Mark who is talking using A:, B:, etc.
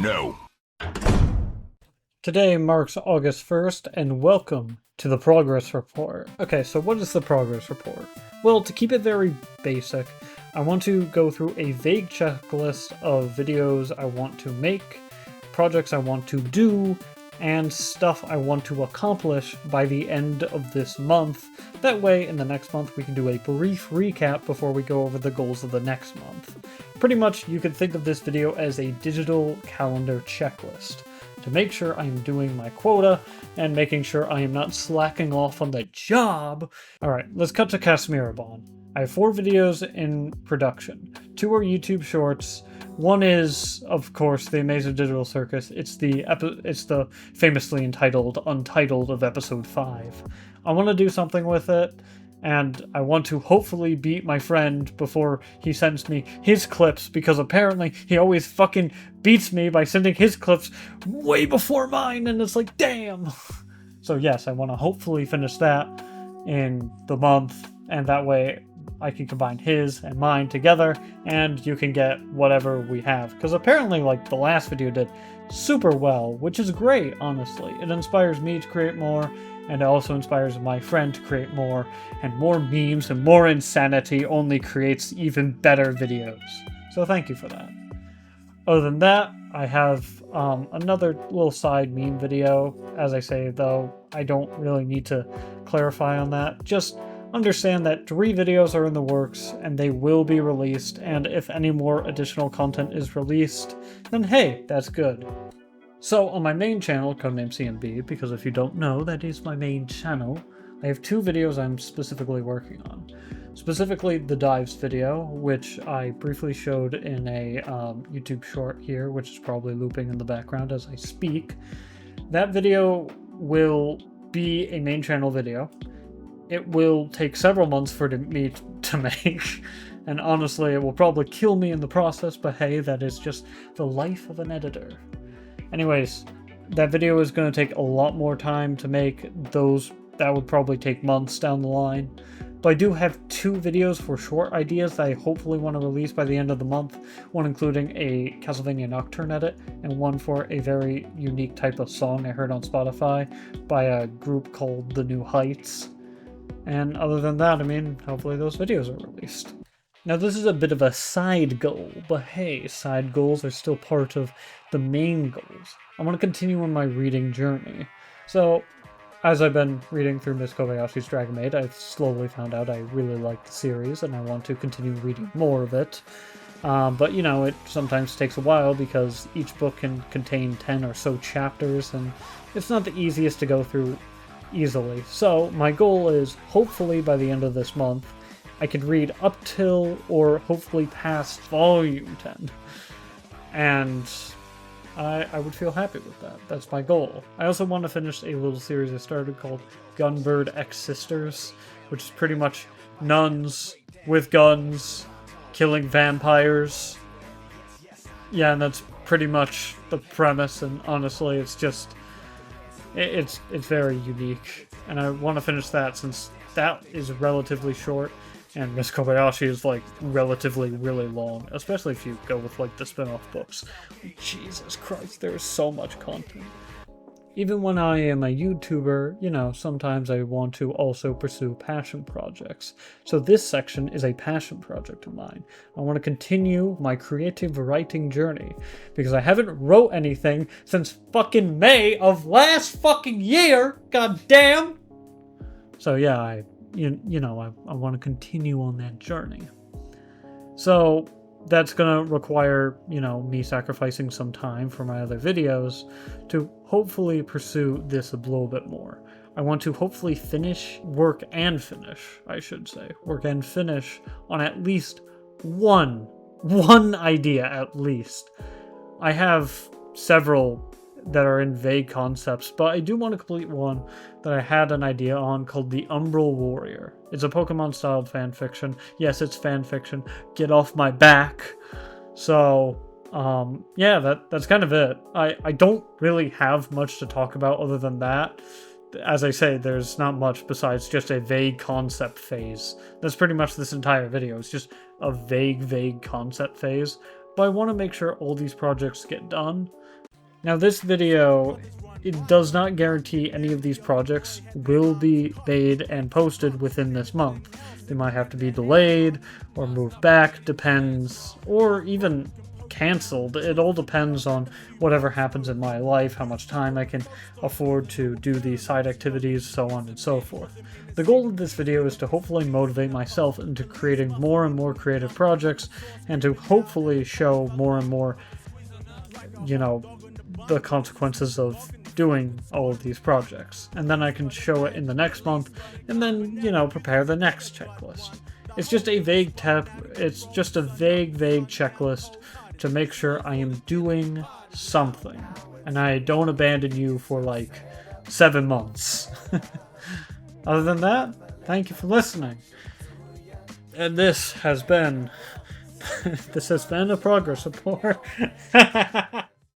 A: no.
B: Today marks August 1st, and welcome to the Progress Report. Okay, so what is the Progress Report? Well, to keep it very basic, I want to go through a vague checklist of videos I want to make, projects I want to do, and stuff I want to accomplish by the end of this month. That way, in the next month, we can do a brief recap before we go over the goals of the next month. Pretty much, you could think of this video as a digital calendar checklist to make sure I am doing my quota and making sure I am not slacking off on the job. Alright, let's cut to Casmirabon. I have 4 videos in production. 2 are YouTube shorts. One is, of course, the Amazing Digital Circus. It's the famously entitled Untitled of Episode 5. I want to do something with it, and I want to hopefully beat my friend before he sends me his clips, because apparently he always fucking beats me by sending his clips way before mine, and it's like, damn! So yes, I want to hopefully finish that in the month, and that way I can combine his and mine together, and you can get whatever we have. Because apparently, like, the last video did super well, which is great, honestly. It inspires me to create more, and it also inspires my friend to create more, and more memes and more insanity only creates even better videos. So thank you for that. Other than that, I have another little side meme video. As I say, though, I don't really need to clarify on that. Just understand that 3 videos are in the works, and they will be released, and if any more additional content is released, then hey, that's good. So, on my main channel, Codename CMB, because if you don't know, that is my main channel, I have 2 videos I'm specifically working on. Specifically, the dives video, which I briefly showed in a YouTube short here, which is probably looping in the background as I speak. That video will be a main channel video. It will take several months for me to make, and honestly, it will probably kill me in the process, but hey, that is just the life of an editor. Anyways, that video is going to take a lot more time to make. That would probably take months down the line. But I do have 2 videos for short ideas that I hopefully want to release by the end of the month, one including a Castlevania Nocturne edit, and one for a very unique type of song I heard on Spotify by a group called The New Heights. And other than that, I mean, hopefully those videos are released. Now this is a bit of a side goal, but hey, side goals are still part of the main goals. I want to continue on my reading journey. So, as I've been reading through Miss Kobayashi's Dragon Maid, I've slowly found out I really like the series, and I want to continue reading more of it. But, you know, it sometimes takes a while because each book can contain 10 or so chapters, and it's not the easiest to go through easily. So my goal is, hopefully by the end of this month, I could read up till or hopefully past volume 10. And I would feel happy with that. That's my goal. I also want to finish a little series I started called Gunbird X Sisters, which is pretty much nuns with guns killing vampires. Yeah, and that's pretty much the premise, and honestly, it's just It's very unique, and I want to finish that since that is relatively short, and Miss Kobayashi is, like, relatively really long, especially if you go with, like, the spin-off books. Jesus Christ, there is so much content. Even when I am a YouTuber, you know, sometimes I want to also pursue passion projects. So this section is a passion project of mine. I want to continue my creative writing journey, because I haven't wrote anything since fucking May of last fucking year, god damn! So yeah, I want to continue on that journey. So that's gonna require, you know, me sacrificing some time for my other videos to hopefully pursue this a little bit more. I want to hopefully work and finish on at least one idea at least. I have several that are in vague concepts, but I do want to complete one that I had an idea on called the Umbral Warrior. It's a Pokemon-styled fanfiction. Yes, it's fanfiction. Get off my back. So, yeah, that's kind of it. I don't really have much to talk about other than that. As I say, there's not much besides just a vague concept phase. That's pretty much this entire video. It's just a vague concept phase. But I want to make sure all these projects get done. Now this video, it does not guarantee any of these projects will be made and posted within this month. They might have to be delayed or moved back, depends, or even canceled. It all depends on whatever happens in my life, how much time I can afford to do these side activities, so on and so forth. The goal of this video is to hopefully motivate myself into creating more and more creative projects, and to hopefully show more and more, you know, the consequences of doing all of these projects. And then I can show it in the next month, and then, you know, prepare the next checklist. It's just a vague vague checklist to make sure I am doing something, and I don't abandon you for like 7 months. Other than that, thank you for listening. And this has been a progress report.